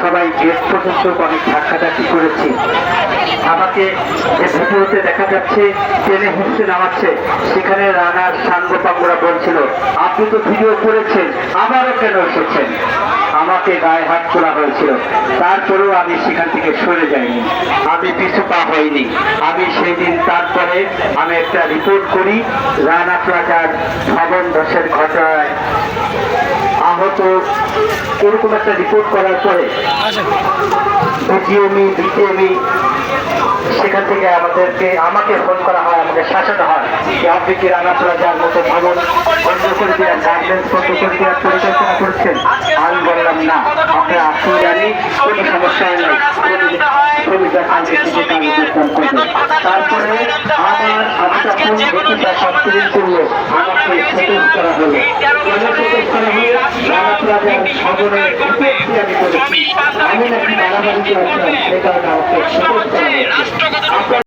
সবাই গেট পর্যন্ত অনেক ধাক্কাধাক্কি করেছি। আমাকে যে ভিডিওতে দেখা যাচ্ছে ট্রেনে হুঁসে নামাচ্ছে, সেখানে রানার সাঙ্গপাঙ্গরা বলছিল আপনি তো ভিডিও করেছেন আবারও কেন এসেছেন। আমাকে গায়ে হাত তোলা হয়েছিল, তারপরেও আমি সেখান থেকে সরে যাইনি, আমি পিছু পা হইনি। আমি সেই দিন তারপরে আমি একটা রিপোর্ট করি রানা প্লাজার ভবন ধসের ঘটনায় আহত, এরকম একটা রিপোর্ট করার পরে বিটিএমই সেখান থেকে আমাকে ফোন করা হয়, আমাকে শাসানো হয় যে আপনি কি রানা প্লাজার মতো ভবন বন্ধ করে দেওয়ার গার্মেন্টস বন্ধ করে দেওয়ার পরিকল্পনা করছেন। আমি বললাম না, আপনারা আসুন, জানি কোনো সমস্যা নেই, শ্রমিকরা কাজের দিকে কাজ করবে। তারপরে আমি তখন দেখি সবকিছু করলো, আমাকে ফোকাস করা হলো, ফোকাস করা হয়ে রানা প্লাজার ভবনের আমি করেছি, আমি নাকি মারামারিতে আসলাম, সে কারণে আমাকে ফোকাস করা